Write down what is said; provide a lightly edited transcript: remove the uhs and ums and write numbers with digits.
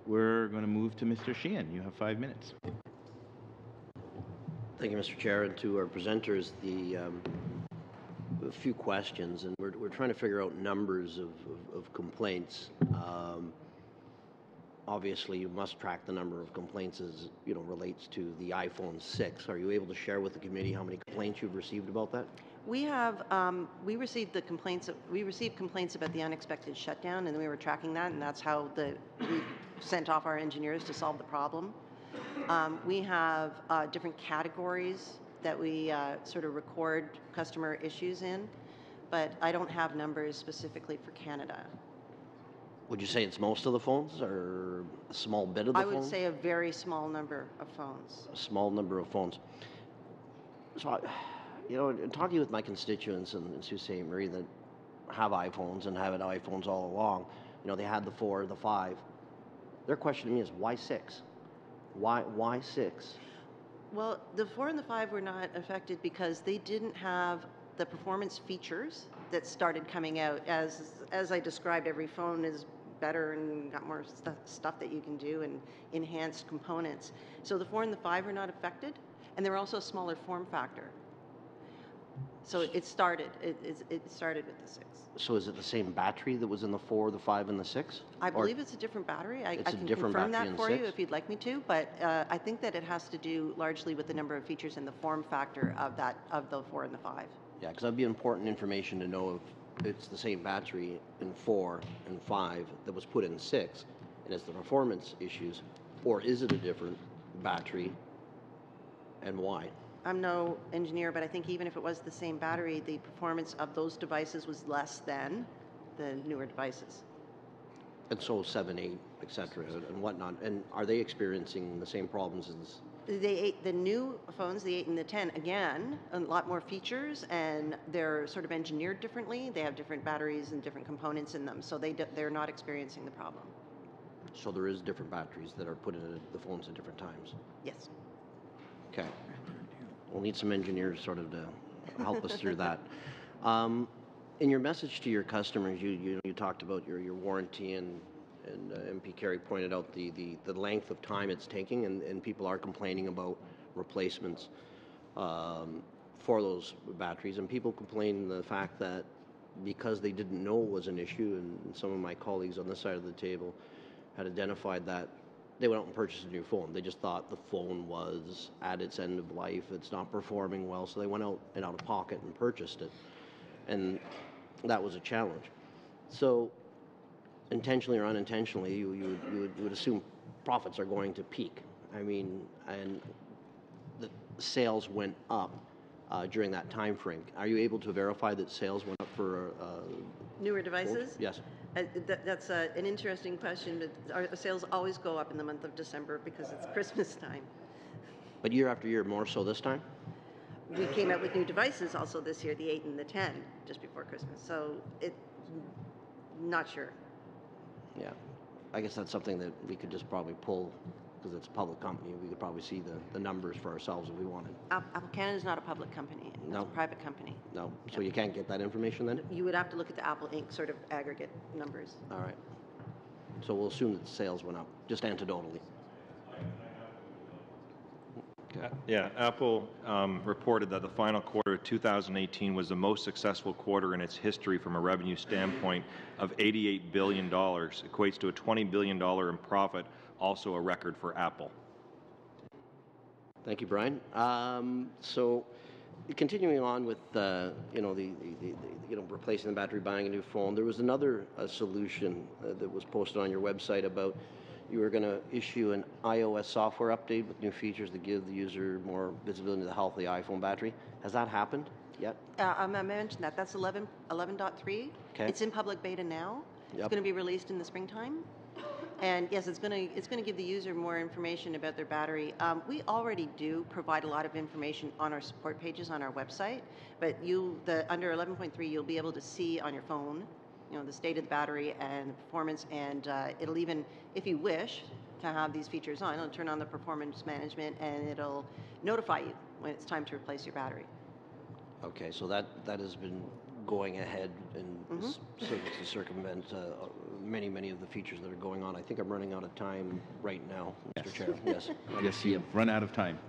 we're going to move to Mr. Sheehan. You have 5 minutes. Thank you, Mr. Chair, and to our presenters. A few questions, and we're trying to figure out numbers of complaints. Obviously, you must track the number of complaints as relates to the iPhone 6. Are you able to share with the committee how many complaints you've received about that? We have we received complaints about the unexpected shutdown, and we were tracking that, and that's how we sent off our engineers to solve the problem. We have different categories that we sort of record customer issues in, but I don't have numbers specifically for Canada. Would you say it's most of the phones, or a small bit of the phones? I would say a very small number of phones. A small number of phones. So, in talking with my constituents in Sault Ste. Marie that have iPhones and have had iPhones all along, they had the 4, the 5. Their question to me is, why 6? Why 6? Well, the 4 and the 5 were not affected because they didn't have the performance features that started coming out. As I described, every phone is better and got more stuff that you can do and enhanced components. So the 4 and the 5 were not affected, and they were also a smaller form factor. So it started with the 6. So is it the same battery that was in the 4, the 5, and the 6? I believe it's a different battery. I can different confirm battery that for in you 6? if you'd like me to, but I think that it has to do largely with the number of features and the form factor of the 4 and the 5. Yeah, because that'd be important information to know if it's the same battery in 4 and 5 that was put in 6, and it's the performance issues, or is it a different battery, and why? I'm no engineer, but I think even if it was the same battery, the performance of those devices was less than the newer devices. And so 7, 8, etc., and whatnot. And are they experiencing the same problems as the new phones, the 8 and the 10? Again, a lot more features, and they're sort of engineered differently. They have different batteries and different components in them, so they're not experiencing the problem. So there is different batteries that are put in the phones at different times? Yes. Okay. We'll need some engineers sort of to help us through that. In your message to your customers, you talked about your warranty, and MP Carey pointed out the length of time it's taking, and people are complaining about replacements for those batteries, and people complain the fact that because they didn't know it was an issue, and some of my colleagues on this side of the table had identified that, they went out and purchased a new phone. They just thought the phone was at its end of life, it's not performing well, so they went out and out of pocket and purchased it. And that was a challenge. So intentionally or unintentionally, you would assume profits are going to peak. I mean, and the sales went up during that time frame. Are you able to verify that sales went up for newer devices? Phones? Yes. That's an interesting question, but our sales always go up in the month of December because it's Christmas time. But year after year, more so this time? We came out with new devices also this year, the 8 and the 10, just before Christmas. So not sure. Yeah. I guess that's something that we could just probably pull, because it's a public company. We could probably see the numbers for ourselves if we wanted. Apple Canada is not a public company. No. It's a private company. No. So you can't get that information then? You would have to look at the Apple Inc. sort of aggregate numbers. All right. So we'll assume that the sales went up, just anecdotally. Okay. Yeah, Apple reported that the final quarter of 2018 was the most successful quarter in its history from a revenue standpoint of $88 billion, equates to a $20 billion in profit, also a record for Apple. Thank you, Brian. So continuing on with replacing the battery, buying a new phone, there was another solution that was posted on your website about you were going to issue an iOS software update with new features that give the user more visibility into the health of the iPhone battery. Has that happened yet? I mentioned that. That's 11.3. Okay. It's in public beta now. Yep. It's going to be released in the springtime. And yes, it's going to give the user more information about their battery. We already do provide a lot of information on our support pages on our website, but under 11.3 you'll be able to see on your phone, the state of the battery and the performance, and it'll even, if you wish to have these features on, it'll turn on the performance management and it'll notify you when it's time to replace your battery. Okay, so that has been going ahead and to circumvent many of the features that are going on. I think I'm running out of time right now, Mr. Yes. Chair. Yes. Yes, you've run out of time.